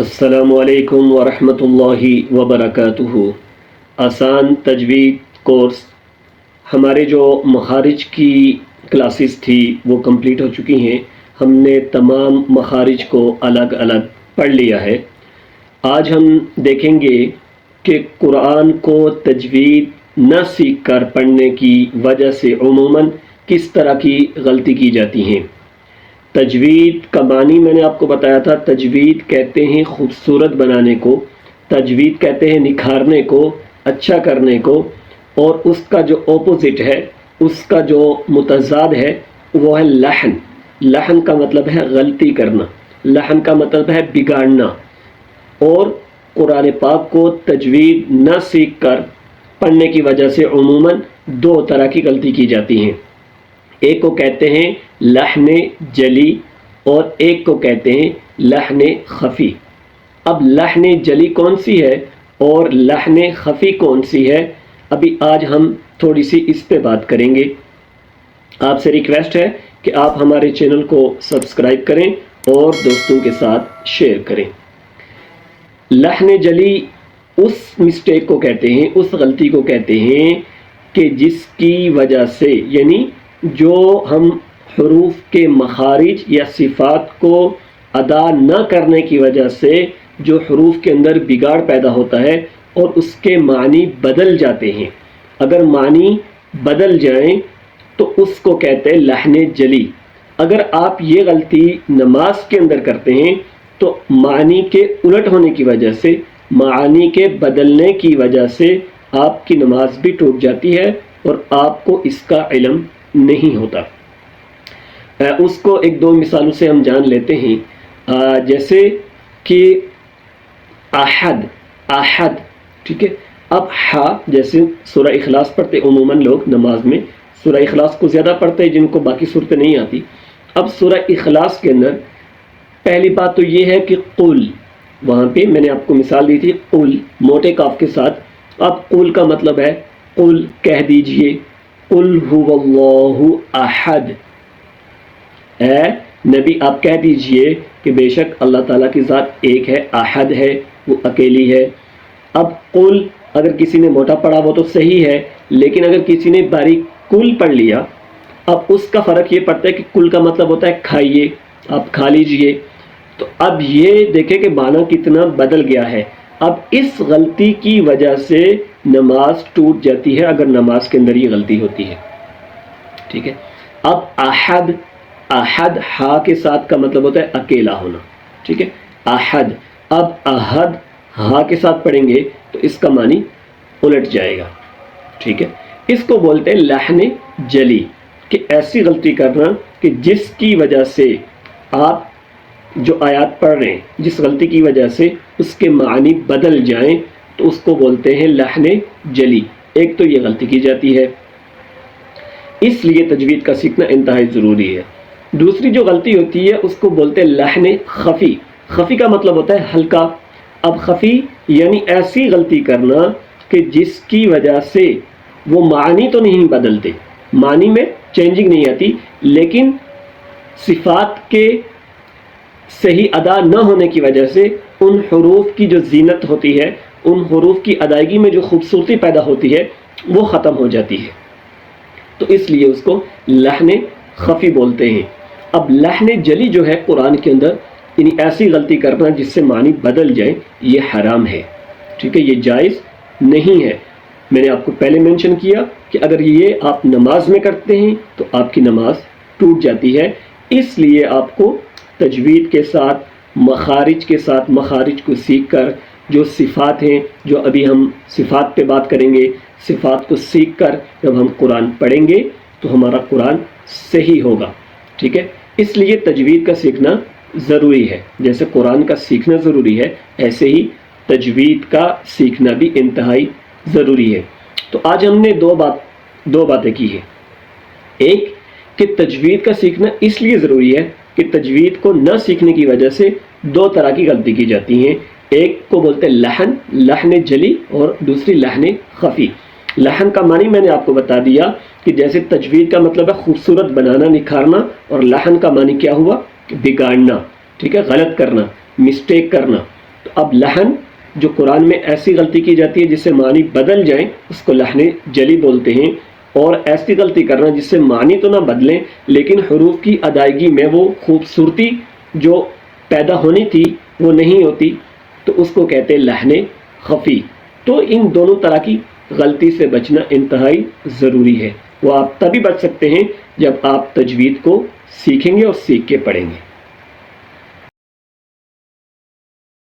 السلام علیکم ورحمۃ اللہ وبرکاتہ۔ آسان تجوید کورس ہمارے جو مخارج کی کلاسز تھی وہ کمپلیٹ ہو چکی ہیں۔ ہم نے تمام مخارج کو الگ الگ پڑھ لیا ہے۔ آج ہم دیکھیں گے کہ قرآن کو تجوید نہ سیکھ کر پڑھنے کی وجہ سے عموماً کس طرح کی غلطی کی جاتی ہیں۔ تجوید کا معنی میں نے آپ کو بتایا تھا، تجوید کہتے ہیں خوبصورت بنانے کو، تجوید کہتے ہیں نکھارنے کو، اچھا کرنے کو، اور اس کا جو اپوزٹ ہے، اس کا جو متضاد ہے وہ ہے لحن۔ لحن کا مطلب ہے غلطی کرنا، لحن کا مطلب ہے بگاڑنا۔ اور قرآن پاک کو تجوید نہ سیکھ کر پڑھنے کی وجہ سے عموماً دو طرح کی غلطی کی جاتی ہیں۔ ایک کو کہتے ہیں لحن جلی اور ایک کو کہتے ہیں لحن خفی۔ اب لحن جلی کون سی ہے اور لحن خفی کون سی ہے، ابھی آج ہم تھوڑی سی اس پہ بات کریں گے۔ آپ سے ریکویسٹ ہے کہ آپ ہمارے چینل کو سبسکرائب کریں اور دوستوں کے ساتھ شیئر کریں۔ لحن جلی اس مسٹیک کو کہتے ہیں، اس غلطی کو کہتے ہیں کہ جس کی وجہ سے، یعنی جو ہم حروف کے مخارج یا صفات کو ادا نہ کرنے کی وجہ سے جو حروف کے اندر بگاڑ پیدا ہوتا ہے اور اس کے معنی بدل جاتے ہیں۔ اگر معنی بدل جائیں تو اس کو کہتے ہیں لحن جلی۔ اگر آپ یہ غلطی نماز کے اندر کرتے ہیں تو معنی کے الٹ ہونے کی وجہ سے، معانی کے بدلنے کی وجہ سے آپ کی نماز بھی ٹوٹ جاتی ہے اور آپ کو اس کا علم نہیں ہوتا۔ اس کو ایک دو مثالوں سے ہم جان لیتے ہیں۔ جیسے کہ احد، احد، ٹھیک ہے۔ اب ہا، جیسے سورہ اخلاص پڑھتے عموماً لوگ نماز میں، سورہ اخلاص کو زیادہ پڑھتے ہیں جن کو باقی صورتیں نہیں آتی۔ اب سورہ اخلاص کے اندر پہلی بات تو یہ ہے کہ قل، وہاں پہ میں نے آپ کو مثال دی تھی قل موٹے کاف کے ساتھ۔ اب قل کا مطلب ہے قل کہہ دیجئے، قل هو اللہ احد، اے نبی آپ کہہ دیجئے کہ بے شک اللہ تعالیٰ کی ذات ایک ہے، احد ہے، وہ اکیلی ہے۔ اب قل اگر کسی نے موٹا پڑھا وہ تو صحیح ہے، لیکن اگر کسی نے باریک قل پڑھ لیا، اب اس کا فرق یہ پڑتا ہے کہ قل کا مطلب ہوتا ہے کھائیے، آپ کھا لیجئے۔ تو اب یہ دیکھیں کہ معنی کتنا بدل گیا ہے۔ اب اس غلطی کی وجہ سے نماز ٹوٹ جاتی ہے اگر نماز کے اندر یہ غلطی ہوتی ہے، ٹھیک ہے۔ اب احد، احد ہا کے ساتھ کا مطلب ہوتا ہے اکیلا ہونا، ٹھیک ہے، احد۔ اب احد ہا کے ساتھ پڑھیں گے تو اس کا معنی الٹ جائے گا، ٹھیک ہے۔ اس کو بولتے ہیں لحن جلی، کہ ایسی غلطی کرنا کہ جس کی وجہ سے آپ جو آیات پڑھ رہے ہیں، جس غلطی کی وجہ سے اس کے معنی بدل جائیں تو اس کو بولتے ہیں لحن جلی۔ ایک تو یہ غلطی کی جاتی ہے، اس لیے تجوید کا سیکھنا انتہائی ضروری ہے۔ دوسری جو غلطی ہوتی ہے اس کو بولتے ہیں لحن خفی۔ خفی کا مطلب ہوتا ہے ہلکا۔ اب خفی یعنی ایسی غلطی کرنا کہ جس کی وجہ سے وہ معنی تو نہیں بدلتے، معنی میں چینجنگ نہیں آتی، لیکن صفات کے صحیح ادا نہ ہونے کی وجہ سے ان حروف کی جو زینت ہوتی ہے، ان حروف کی ادائیگی میں جو خوبصورتی پیدا ہوتی ہے وہ ختم ہو جاتی ہے، تو اس لیے اس کو لحن خفی بولتے ہیں۔ اب لحن جلی جو ہے قرآن کے اندر، یعنی ایسی غلطی کرنا جس سے معنی بدل جائے، یہ حرام ہے، ٹھیک ہے، یہ جائز نہیں ہے۔ میں نے آپ کو پہلے مینشن کیا کہ اگر یہ آپ نماز میں کرتے ہیں تو آپ کی نماز ٹوٹ جاتی ہے۔ اس لیے آپ کو تجوید کے ساتھ، مخارج کے ساتھ، مخارج کو سیکھ کر جو صفات ہیں، جو ابھی ہم صفات پہ بات کریں گے، صفات کو سیکھ کر جب ہم قرآن پڑھیں گے تو ہمارا قرآن صحیح ہوگا، ٹھیک ہے۔ اس لیے تجوید کا سیکھنا ضروری ہے۔ جیسے قرآن کا سیکھنا ضروری ہے، ایسے ہی تجوید کا سیکھنا بھی انتہائی ضروری ہے۔ تو آج ہم نے دو باتیں کی ہیں۔ ایک کہ تجوید کا سیکھنا اس لیے ضروری ہے کہ تجوید کو نہ سیکھنے کی وجہ سے دو طرح کی غلطی کی جاتی ہیں۔ ایک کو بولتے ہیں لحن، لحن جلی، اور دوسری لحن خفی۔ لحن کا معنی میں نے آپ کو بتا دیا کہ جیسے تجوید کا مطلب ہے خوبصورت بنانا، نکھارنا، اور لحن کا معنی کیا ہوا؟ بگاڑنا، ٹھیک ہے، غلط کرنا، مسٹیک کرنا۔ تو اب لحن جو قرآن میں ایسی غلطی کی جاتی ہے جس سے معنی بدل جائیں اس کو لحن جلی بولتے ہیں، اور ایسی غلطی کرنا جس سے معنی تو نہ بدلیں لیکن حروف کی ادائیگی میں وہ خوبصورتی جو پیدا ہونی تھی وہ نہیں ہوتی، تو اس کو کہتے ہیں لحن خفی۔ تو ان دونوں طرح کی غلطی سے بچنا انتہائی ضروری ہے، وہ آپ تبھی بچ سکتے ہیں جب آپ تجوید کو سیکھیں گے اور سیکھ کے پڑھیں گے۔